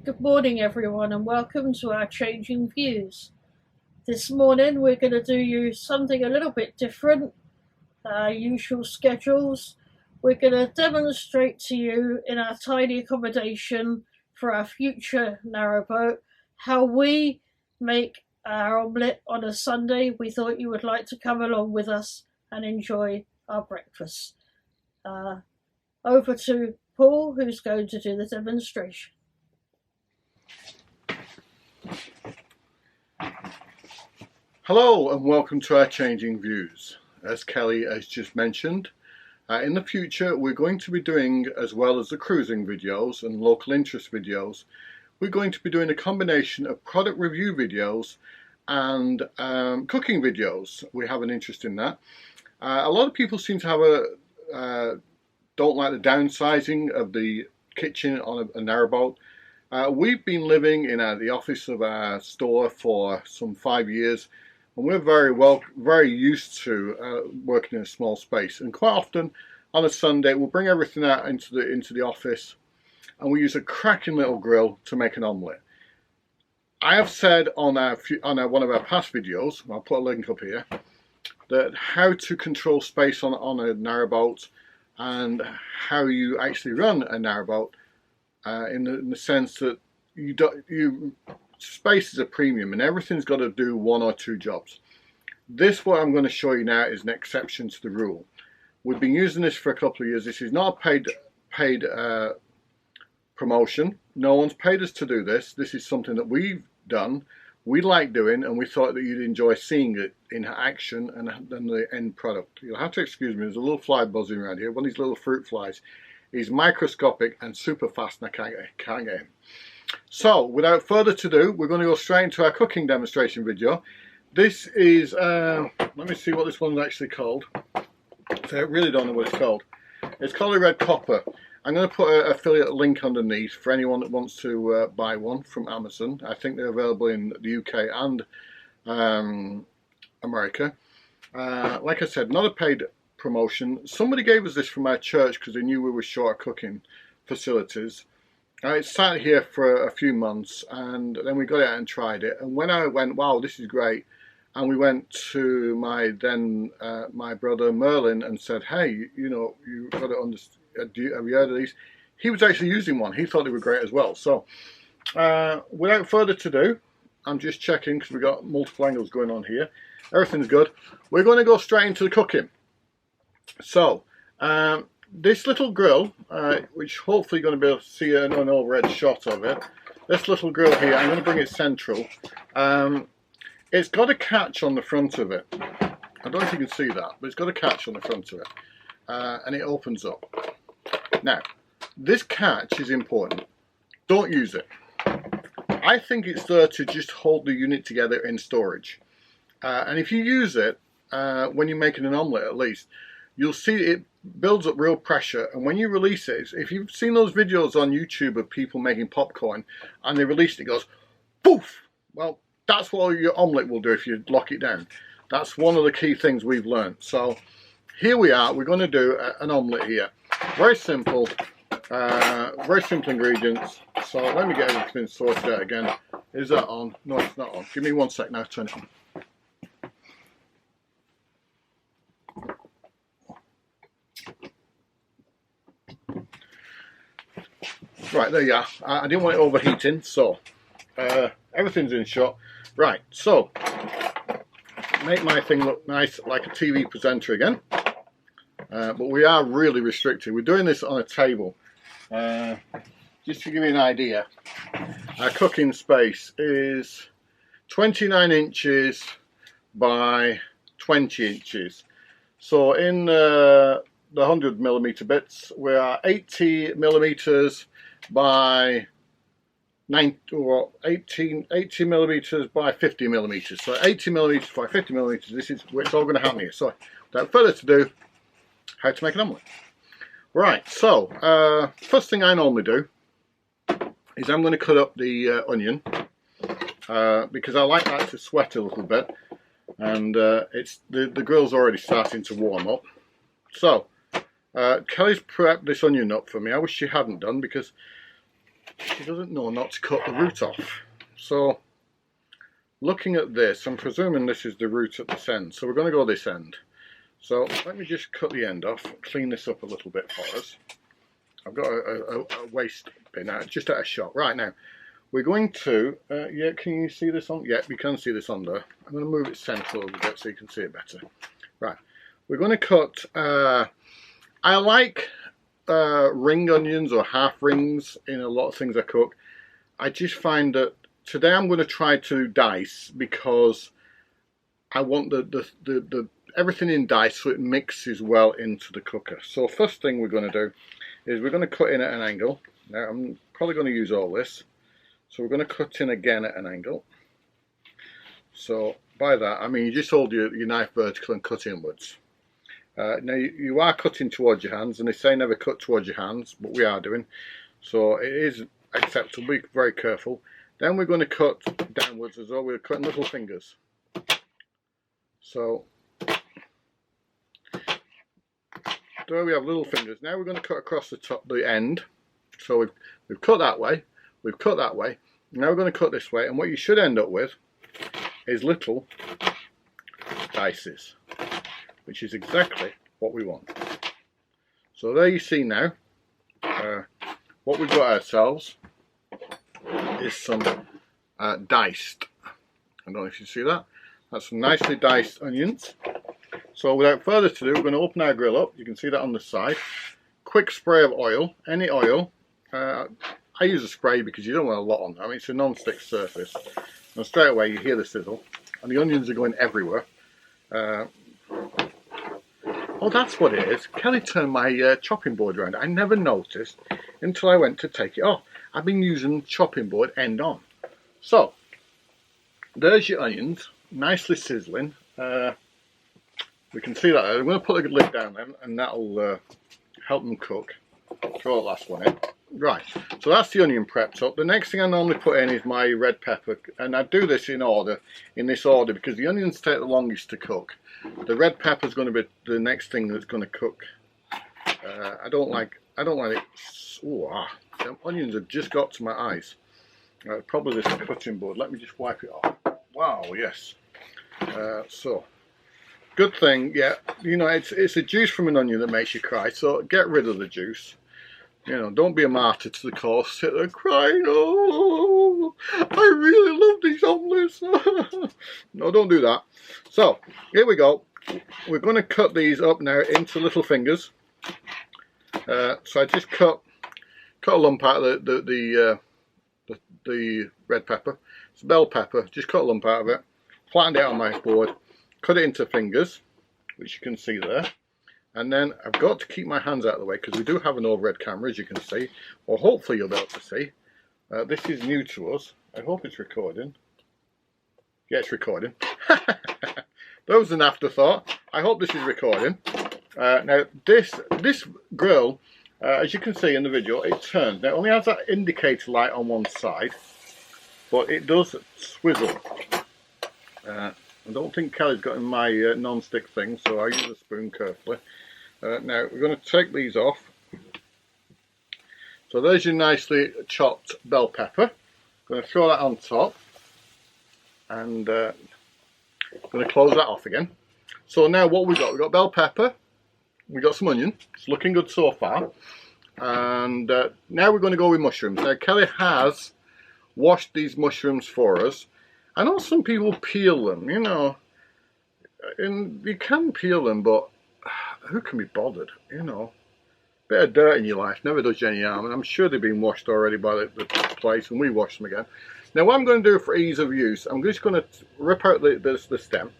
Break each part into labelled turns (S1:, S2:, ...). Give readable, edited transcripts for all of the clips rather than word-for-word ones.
S1: Good morning everyone and welcome to our Changing Views. This morning we're going to do something a little bit different, our usual schedules. We're going to demonstrate to you in our tiny accommodation for our future narrowboat how we make our omelette on a Sunday. We thought you would like to come along with us and enjoy our breakfast. Over to Paul, who's going to do the demonstration.
S2: Hello and welcome to our Changing Views. As Kelly has just mentioned, in the future we're going to be doing, as well as the cruising videos and local interest videos, we're going to be doing a combination of product review videos and cooking videos. We have an interest in that. A lot of people seem to have don't like the downsizing of the kitchen on a narrowboat. We've been living in the office of our store for some 5 years, and we're very used to working in a small space. And quite often on a Sunday we'll bring everything out into the office, and we use a cracking little grill to make an omelette. I have said on one of our past videos, I'll put a link up here, that how to control space on a narrowboat and how you actually run a narrowboat. In the sense that space is a premium and everything's got to do one or two jobs. What I'm going to show you now is an exception to the rule. We've been using this for a couple of years. This is not a paid promotion. No one's paid us to do this. This is something that we've done, we like doing, and we thought that you'd enjoy seeing it in action and then the end product. You'll have to excuse me, there's a little fly buzzing around here, one of these little fruit flies. He's microscopic and super fast and I can't get him. So without further ado, we're going to go straight into our cooking demonstration video. This is, let me see what this one's actually called. So I really don't know what it's called. It's called a red copper. I'm going to put an affiliate link underneath for anyone that wants to buy one from Amazon. I think they're available in the UK and America. Like I said, not a paid promotion. Somebody gave us this from our church because they knew we were short of cooking facilities. It sat here for a few months, and then we got it out and tried it, and when I went, wow, this is great, and we went to my brother Merlin and said, hey, you know, you've got to understand, have you heard of these? He was actually using one. He thought they were great as well. So without further ado, I'm just checking because we've got multiple angles going on here. Everything's good. We're going to go straight into the cooking. So, this little grill, which hopefully you're going to be able to see an overhead shot of it. This little grill here, I'm going to bring it central. It's got a catch on the front of it. I don't know if you can see that, but it's got a catch on the front of it. And it opens up. Now, this catch is important. Don't use it. I think it's there to just hold the unit together in storage. And if you use it, when you're making an omelette at least, you'll see it builds up real pressure, and when you release it, if you've seen those videos on YouTube of people making popcorn and they release it, it goes poof. Well, that's what your omelette will do if you lock it down. That's one of the key things we've learned. So here we are, we're going to do an omelette here. Very simple ingredients. So let me get everything sorted out again. Is that on? No, it's not on. Give me 1 sec now to turn it on. Right, there you are. I didn't want it overheating, so everything's in shot. Right, so make my thing look nice like a TV presenter again. But we are really restricted. We're doing this on a table. Just to give you an idea, our cooking space is 29 inches by 20 inches. So in the 100mm bits, we are 80 millimeters by 80 millimeters by 50 millimeters. So 80 millimeters by 50 millimeters. This is what's all going to happen here. So without further ado, how to make an omelette. Right. So first thing I normally do is I'm going to cut up the onion because I like that to sweat a little bit, and it's the grill's already starting to warm up. So Kelly's prepped this onion up for me. I wish she hadn't done, because she doesn't know not to cut the root off. So looking at this, I'm presuming this is the root at this end, so we're going to go this end. So let me just cut the end off, clean this up a little bit for us. I've got a waste bin out, just out of shot. Right, now we're going to, yeah, can you see this on? Yeah, we can see this on there. I'm going to move it central a little bit so you can see it better. Right, we're going to cut, I like ring onions or half rings in a lot of things I cook. I just find that today I'm going to try to dice because I want the everything in dice so it mixes well into the cooker. So first thing we're going to do is we're going to cut in at an angle. Now I'm probably going to use all this. So we're going to cut in again at an angle. So by that I mean you just hold your knife vertical and cut inwards. Now you are cutting towards your hands, and they say never cut towards your hands, but we are doing. So it is acceptable, be very careful. Then we're going to cut downwards as well, we're cutting little fingers. So there we have little fingers. Now we're going to cut across the top, the end. So we've cut that way, we've cut that way. Now we're going to cut this way, and what you should end up with is little dices, which is exactly what we want. So there you see now, what we've got ourselves is some diced, I don't know if you see that, that's some nicely diced onions. So without further ado, we're going to open our grill up. You can see that on the side. Quick spray of oil, any oil. I use a spray because you don't want a lot on there. I mean, it's a non-stick surface. And straight away you hear the sizzle. And the onions are going everywhere. Oh, that's what it is. Kelly turned my chopping board around. I never noticed until I went to take it off. I've been using chopping board end on. So, there's your onions. Nicely sizzling. We can see that. I'm going to put the lid down then, and that'll help them cook. Throw the last one in. Right, so that's the onion prepped up. The next thing I normally put in is my red pepper, and I do this in this order, because the onions take the longest to cook. The red pepper is going to be the next thing that's going to cook. I don't like it. Ooh, the onions have just got to my eyes. Probably this cutting board. Let me just wipe it off. Wow, yes. So. Good thing, yeah, you know, it's a juice from an onion that makes you cry, so get rid of the juice. You know, don't be a martyr to the cause, sit there crying, oh, I really love these omelettes. No, don't do that. So, here we go. We're going to cut these up now into little fingers. So I just cut a lump out of the red pepper. It's bell pepper, just cut a lump out of it, flattened it out on my board. Cut it into fingers, which you can see there, and then I've got to keep my hands out of the way because we do have an overhead camera, as you can see, or hopefully you'll be able to see. This is new to us. I hope it's recording. Yeah, it's recording. That was an afterthought. I hope this is recording. Now this grill, as you can see in the video, it turns. Now it only has that indicator light on one side, but it does swivel. I don't think Kelly's got in my non-stick thing, so I use a spoon carefully. Now we're going to take these off. So there's your nicely chopped bell pepper. I'm going to throw that on top, and I'm going to close that off again. So now what we've got bell pepper, we've got some onion. It's looking good so far. And now we're going to go with mushrooms. Now Kelly has washed these mushrooms for us. I know some people peel them, you know, and you can peel them, but who can be bothered, you know? Bit of dirt in your life never does you any harm, and I'm sure they've been washed already by the place, and we wash them again. Now what I'm going to do for ease of use, I'm just going to rip out the stem,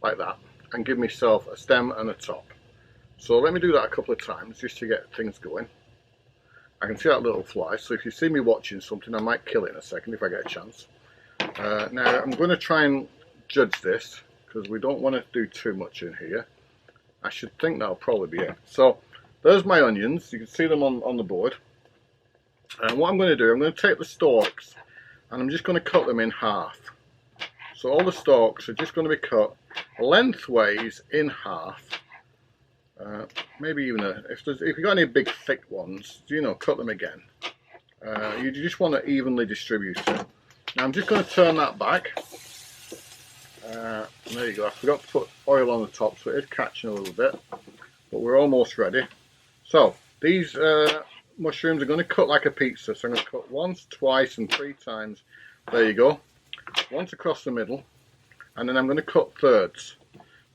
S2: like that, and give myself a stem and a top. So let me do that a couple of times, just to get things going. I can see that little fly, so if you see me watching something, I might kill it in a second if I get a chance. Now I'm going to try and judge this because we don't want to do too much in here. I should think that'll probably be it. So there's my onions. You can see them on the board. And what I'm going to do, I'm going to take the stalks and I'm just going to cut them in half. So all the stalks are just going to be cut lengthways in half. Maybe even if you've got any big thick ones, you know, cut them again. You just want to evenly distribute it. Now I'm just going to turn that back. There you go. I forgot to put oil on the top, so it is catching a little bit, but we're almost ready. So these mushrooms are going to cut like a pizza, so I'm going to cut once, twice and 3 times. There you go. Once across the middle, and then I'm going to cut thirds.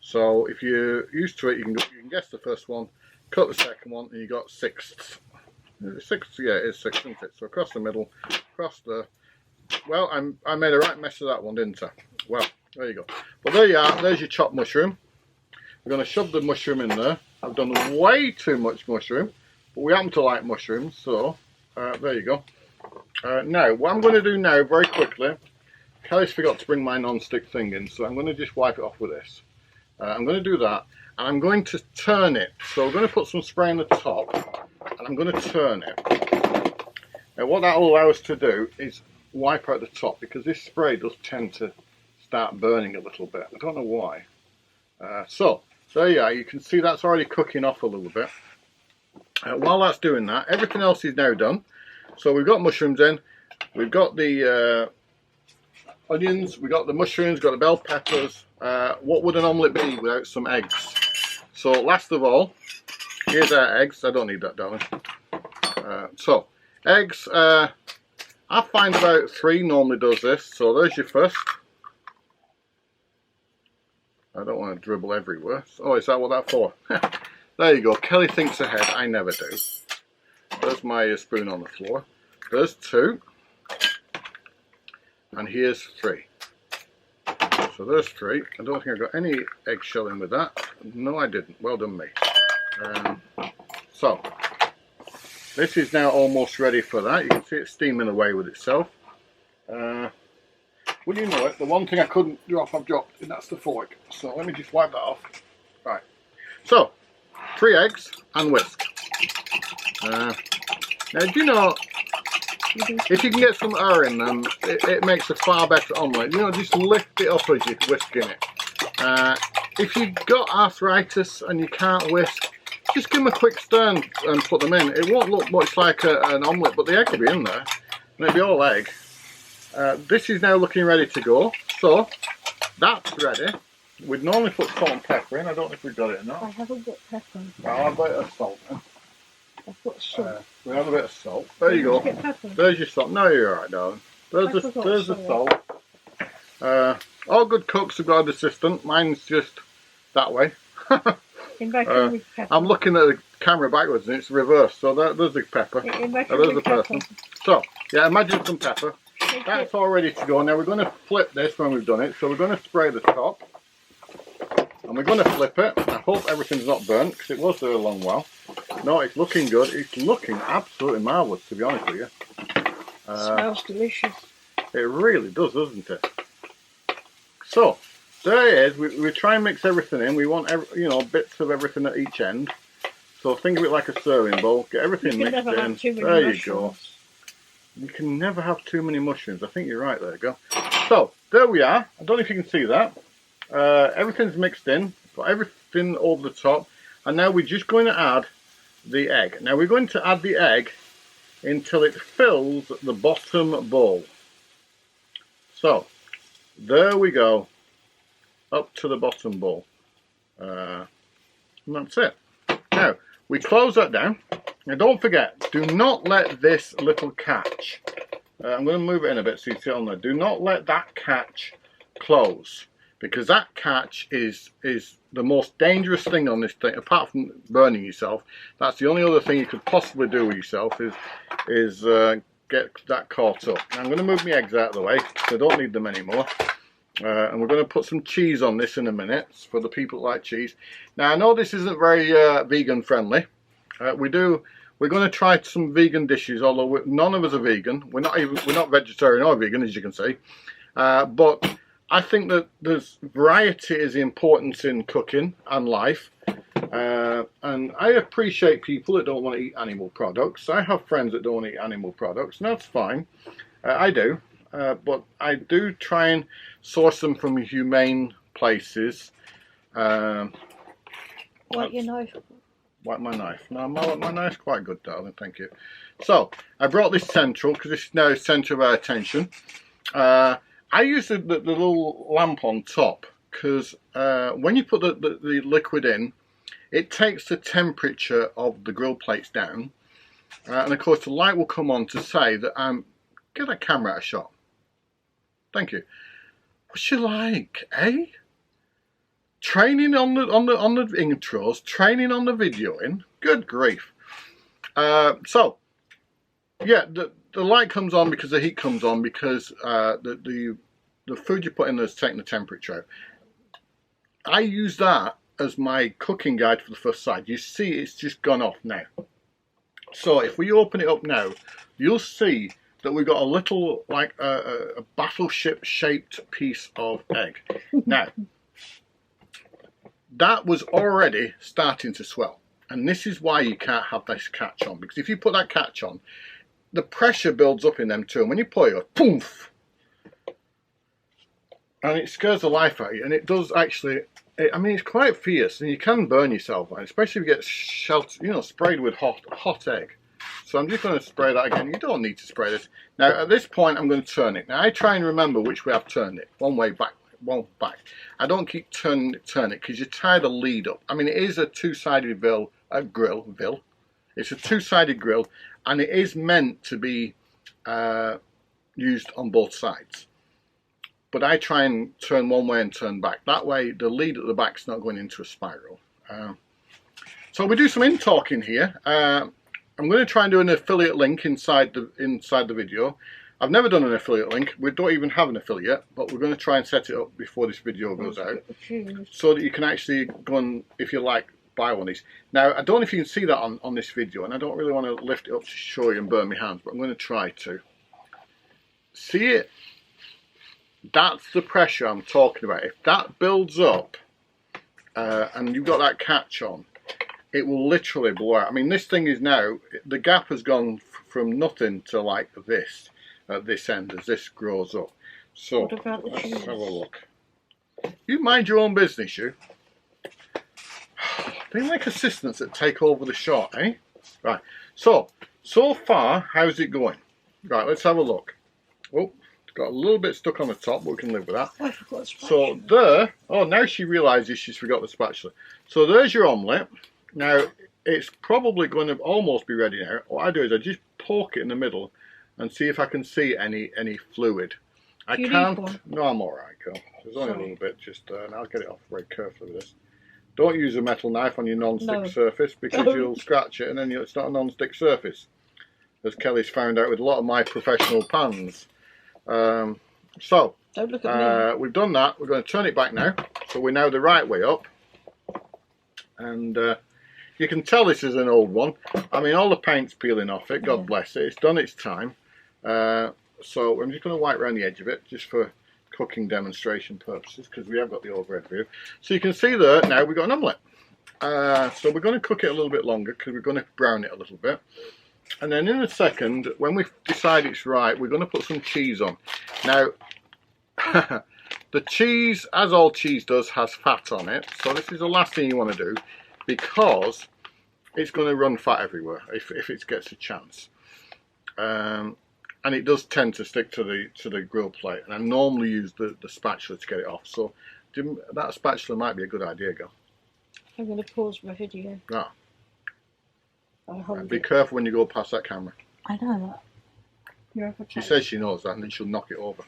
S2: So if you're used to it, you can guess the first one, cut the second one, and you got sixths. Sixths, yeah, it is six, isn't it? So across the middle, across the. Well, I made a right mess of that one, didn't I? Well, there you go. Well, there you are. There's your chopped mushroom. We're going to shove the mushroom in there. I've done way too much mushroom, but we happen to like mushrooms, so there you go. Now, what I'm going to do now, very quickly, Kelly's forgot to bring my non-stick thing in, so I'm going to just wipe it off with this. I'm going to do that, and I'm going to turn it. So we're going to put some spray on the top, and I'm going to turn it. Now, what that will allow us to do is wipe out the top, because this spray does tend to start burning a little bit. I don't know why. So there you are. You can see that's already cooking off a little bit. While that's doing that, everything else is now done. So we've got mushrooms in, we've got the onions, we've got the mushrooms, got the bell peppers. What would an omelette be without some eggs? So last of all, here's our eggs. I don't need that, darling. So eggs, I find about 3 normally does this. So there's your first. I don't want to dribble everywhere. Oh, is that what that's for? There you go. Kelly thinks ahead. I never do. There's my spoon on the floor. There's 2. And here's 3. So there's 3. I don't think I got any eggshell in with that. No, I didn't. Well done, me. So this is now almost ready for that. You can see it steaming away with itself. Well, you know it, the one thing I couldn't drop, I've dropped, and that's the fork. So let me just wipe that off. Right. So 3 eggs and whisk. Now, do you know, if you can get some air in them, it makes a far better omelette. You know, just lift it up as you're whisking it. If you've got arthritis and you can't whisk, just give them a quick stir and put them in. It won't look much like an omelette, but the egg will be in there. And it'll be all egg. This is now looking ready to go. So, that's ready. We'd normally put salt and pepper in. I don't know if we've got it or not.
S1: I haven't got pepper.
S2: Well, I'll have a bit of salt then.
S1: I've got salt.
S2: We have a bit of salt. There you go. There's your salt. No, you're alright, darling. There's the salt. All good cooks have got an assistant. Mine's just that way. I'm looking at the camera backwards and it's reversed. So there's the pepper. There's the person. So, yeah, imagine some pepper. That's all ready to go. Now we're going to flip this when we've done it. So we're going to spray the top. And we're going to flip it. I hope everything's not burnt because it was there a long while. No, it's looking good. It's looking absolutely marvellous, to be honest with you.
S1: Smells delicious.
S2: It really does, doesn't it? So, there it is. We try and mix everything in. We want, bits of everything at each end. So think of it like a serving bowl. Get everything mixed in. There you go. You can never have too many mushrooms. I think you're right. There you go. So, there we are. I don't know if you can see that. Everything's mixed in. Got everything over the top. And now we're just going to add the egg. Now we're going to add the egg until it fills the bottom bowl. So, there we go. Up to the bottom bowl. And that's it. Now, we close that down. Now don't forget, do not let this little catch, I'm going to move it in a bit so you see it on there, do not let that catch close, because that catch is the most dangerous thing on this thing, apart from burning yourself. That's the only other thing you could possibly do with yourself is get that caught up. Now I'm going to move my eggs out of the way, because I don't need them anymore. And we're going to put some cheese on this in a minute, for the people that like cheese. Now I know this isn't very vegan friendly. We're going to try some vegan dishes, although none of us are vegan. We're not vegetarian or vegan, as you can see. But I think that there's variety is important in cooking and life. And I appreciate people that don't want to eat animal products. I have friends that don't want to eat animal products, and that's fine. I do. But I do try and source them from humane places.
S1: What,
S2: Wipe my knife. No, my knife's quite good, darling. Thank you. So I brought this central because this is now the centre of our attention. I use the little lamp on top because when you put the liquid in, it takes the temperature of the grill plates down, and of course the light will come on to say that get that camera out of shot. Thank you. What's you like, eh? Training on the intros, training on the videoing. Good grief. So yeah, the light comes on because the heat comes on because the food you put in there is taking the temperature out. I use that as my cooking guide for the first side. You see it's just gone off now. So if we open it up now, you'll see that we've got a little, like a battleship shaped piece of egg. Now, that was already starting to swell. And this is why you can't have this catch on. Because if you put that catch on, the pressure builds up in them too. And when you put it, it goes, poof! And it scares the life out of you. And it does actually, I mean, it's quite fierce. And you can burn yourself on it, especially if you get sprayed with hot egg. So I'm just going to spray that again. You don't need to spray this. Now, at this point, I'm going to turn it. Now, I try and remember which way I've turned it. One way back. One back. I don't keep turning it because you tie the lead up. I mean, it is a two-sided grill. It's a two-sided grill, and it is meant to be used on both sides. But I try and turn one way and turn back. That way, the lead at the back is not going into a spiral. So we do some in-talking here. I'm going to try and do an affiliate link inside the video. I've never done an affiliate link. We don't even have an affiliate, but we're going to try and set it up before this video goes out, so that you can actually go and, if you like, buy one of these. Now, I don't know if you can see that on this video, and I don't really want to lift it up to show you and burn my hands, but I'm going to try to. See it? That's the pressure I'm talking about. If that builds up, and you've got that catch on, it will literally blow out. I mean, this thing is now, the gap has gone from nothing to like this. At this end as this grows up. So let's have a look. You mind your own business, you. They like assistants that take over the shot, eh? Right. So far, how's it going? Right, let's have a look. Oh, it's got a little bit stuck on the top, but we can live with that.
S1: I forgot the spatula.
S2: So there, oh, now she realises she's forgot the spatula. So there's your omelette. Now, it's probably going to almost be ready now. What I do is I just poke it in the middle and see if I can see any fluid. I can't. No, I'm all right, girl. There's only a little bit. Just and I'll get it off very carefully with this. Don't use a metal knife on your non-stick surface because you'll scratch it, and then it's not a non-stick surface, as Kelly's found out with a lot of my professional pans. So
S1: don't look at me.
S2: We've done that. We're going to turn it back now, so we're now the right way up, and. You can tell this is an old one. I mean, all the paint's peeling off it. God bless it. It's done its time. So I'm just going to wipe around the edge of it, just for cooking demonstration purposes, because we have got the overhead view. So you can see there now we've got an omelette. So we're going to cook it a little bit longer because we're going to brown it a little bit. And then in a second, when we decide it's right, we're going to put some cheese on. Now, the cheese, as all cheese does, has fat on it. So this is the last thing you want to do, because it's going to run fat everywhere if it gets a chance, and it does tend to stick to the grill plate. And I normally use the spatula to get it off. So that spatula might be a good idea, girl.
S1: I'm going to pause my video.
S2: Ah. Be careful when you go past that camera.
S1: I know that.
S2: She says she knows that, and then she'll knock it over.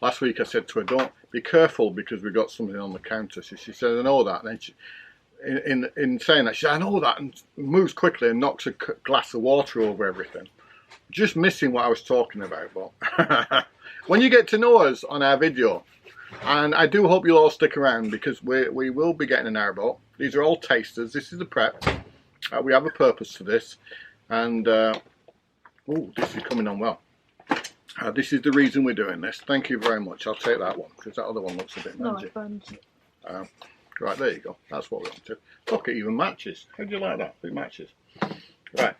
S2: Last week I said to her, don't be careful because we've got something on the counter. So she said, I know that. And then she, in saying that, she said, I know that, and moves quickly and knocks a glass of water over everything. Just missing what I was talking about. But when you get to know us on our video, and I do hope you'll all stick around, because we will be getting a narrowboat. These are all tasters. This is the prep. We have a purpose to this. And, oh, this is coming on well. This is the reason we're doing this. Thank you very much. I'll take that one because that other one looks a bit mangy. Right, there you go. That's what we want to. Look, it even matches. How do you like that? It matches. Right.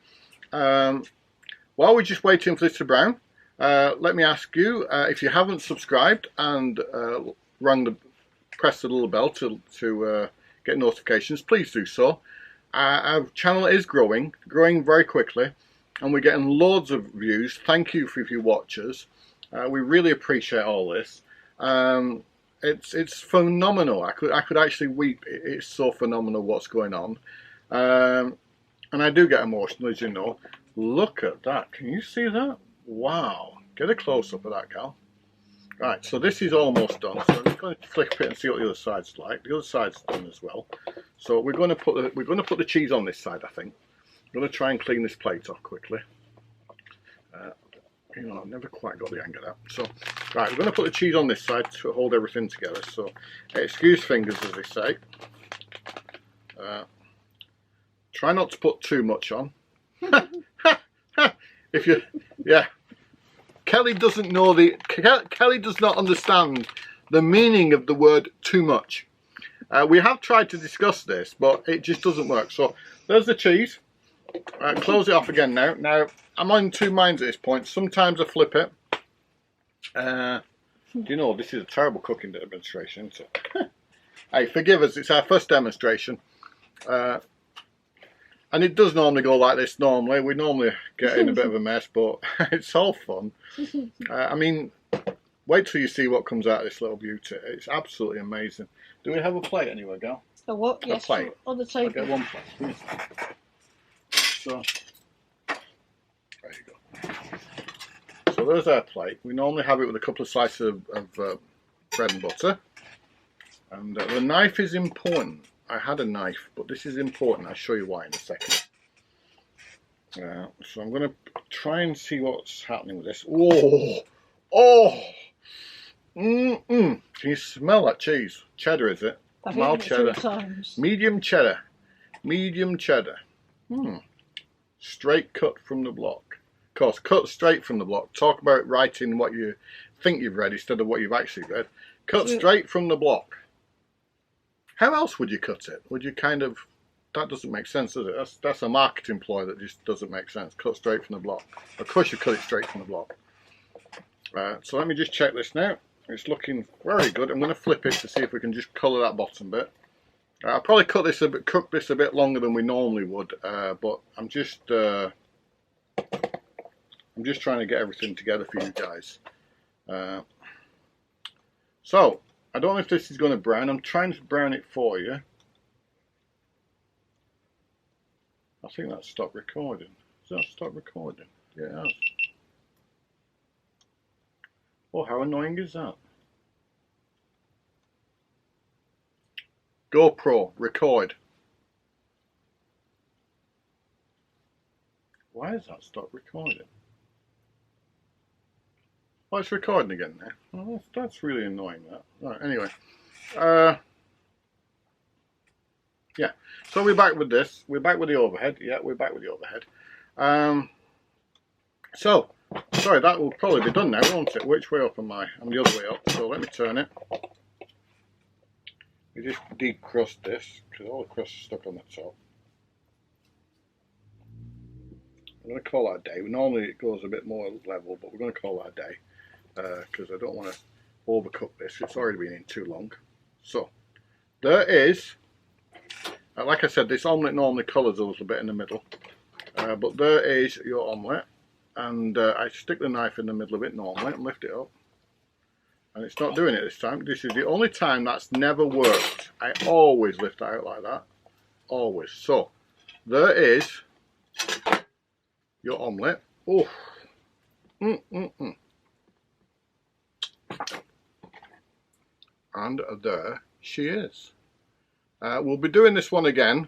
S2: While we're just waiting for this to brown, let me ask you, if you haven't subscribed and press the little bell to get notifications, please do so. Our channel is growing very quickly, and we're getting loads of views. Thank you for your watchers. We really appreciate all this. It's phenomenal. I could actually weep. It's so phenomenal what's going on, and I do get emotional, as you know. Look at that. Can you see that? Wow. Get a close up of that, Cal. Right, so this is almost done. So I'm just going to flip it and see what the other side's like. The other side's done as well. So we're going to put the cheese on this side, I think. I'm going to try and clean this plate off quickly. You know, I've never quite got the hang of that. So, right, we're going to put the cheese on this side to hold everything together. So, excuse fingers, as they say. Try not to put too much on. If you, yeah. Kelly doesn't know Kelly does not understand the meaning of the word too much. We have tried to discuss this, but it just doesn't work. So there's the cheese. Close it off again now. Now I'm on two minds at this point. Sometimes I flip it. You know, this is a terrible cooking demonstration, isn't it? Hey, forgive us. It's our first demonstration. And it does normally go like this normally. We normally get in a bit of a mess, but it's all fun. I mean, wait till you see what comes out of this little beauty. It's absolutely amazing. Do we have a plate anywhere, Gal?
S1: A what?
S2: A
S1: Yes,
S2: plate.
S1: on the table.
S2: I'll get one plate. So, there you go. So there's our plate. We normally have it with a couple of slices of bread and butter. And the knife is important. I had a knife, but this is important. I'll show you why in a second. So I'm going to try and see what's happening with this. Oh, oh, Can you smell that cheese? Cheddar, is it? Mild cheddar. Medium cheddar. Medium cheddar. Straight cut from the block. Of course, cut straight from the block. Talk about writing what you think you've read instead of what you've actually read. Cut straight from the block. How else would you cut it? Would you kind of... That doesn't make sense, does it? That's a marketing ploy that just doesn't make sense. Cut straight from the block. Of course you cut it straight from the block. So let me just check this now. It's looking very good. I'm going to flip it to see if we can just colour that bottom bit. I'll probably cook this a bit longer than we normally would, but I'm just trying to get everything together for you guys. So I don't know if this is going to brown. I'm trying to brown it for you. I think that's stopped recording. Has that stopped recording? Yeah, it has. Oh, how annoying is that? GoPro, record. Why has that stopped recording? Oh, it's recording again now. Oh, that's really annoying, that. Right, anyway. Yeah, so we're back with this. We're back with the overhead. Yeah, we're back with the overhead. So, sorry, that will probably be done now, won't it? Which way up am I? I'm the other way up, so let me turn it. We just decrust this, because all the crust is stuck on the top. I'm going to call that a day. Normally it goes a bit more level, but we're going to call that a day, because I don't want to overcook this. It's already been in too long. So, there is... like I said, this omelette normally colours a little bit in the middle, but there is your omelette, and I stick the knife in the middle of it normally and lift it up, and it's not doing it this time. This is the only time that's never worked. I always lift it out like that, always. So there is your omelette. Oh, and there she is. We'll be doing this one again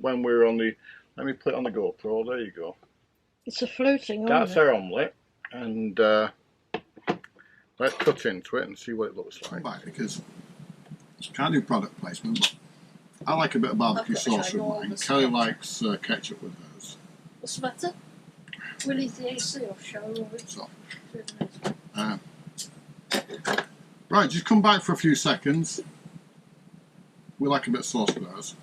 S2: when we're on the... Let me put it on the GoPro. There you go.
S1: It's a floating omelette.
S2: That's our omelette, and let's cut into it and see what it looks like. Back because I can't do product placement, but I like a bit of barbecue sauce with mine. Kelly likes ketchup with hers.
S1: What's the matter? Will leave the AC off, shall we?
S2: So, right, just come back for a few seconds. We like a bit of sauce with ours.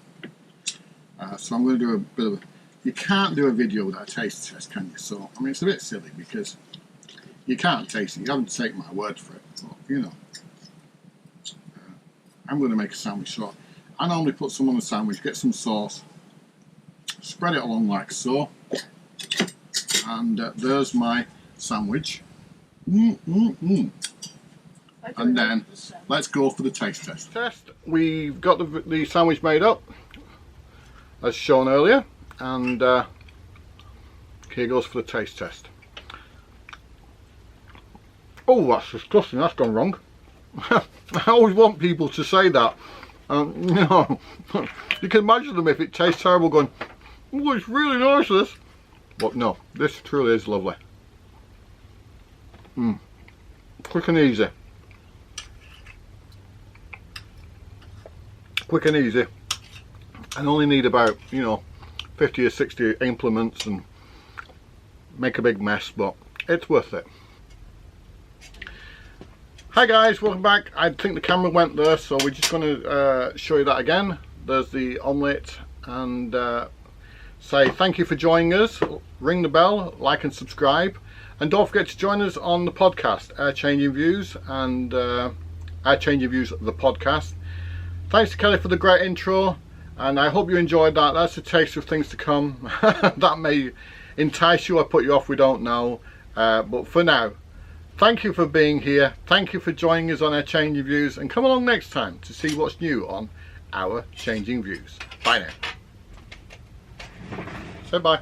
S2: So I'm going to do a bit of a... You can't do a video without a taste test, can you? So, I mean, it's a bit silly because you can't taste it. You haven't taken my word for it. But, you know. I'm going to make a sandwich. So, I normally put some on the sandwich, get some sauce, spread it along like so, and there's my sandwich. And then let's go for the taste test. We've got the sandwich made up as shown earlier, and here goes for the taste test. Oh, that's disgusting, that's gone wrong. I always want people to say that. You know, you can imagine them if it tastes terrible going, oh, it's really nice this. But no, this truly is lovely. Quick and easy. Quick and easy. And only need about, you know, 50 or 60 implements and make a big mess, but it's worth it. Hi guys, welcome back. I think the camera went there, so we're just going to show you that again. There's the omelette, and say thank you for joining us. Ring the bell, like and subscribe, and don't forget to join us on the podcast, Our Changing Views, and Our Changing Views, the podcast. Thanks to Kelly for the great intro, and I hope you enjoyed that. That's a taste of things to come. That may entice you or put you off, we don't know, but for now, thank you for being here. Thank you for joining us on Our Changing Views, and come along next time to see what's new on Our Changing Views. Bye now. Say bye.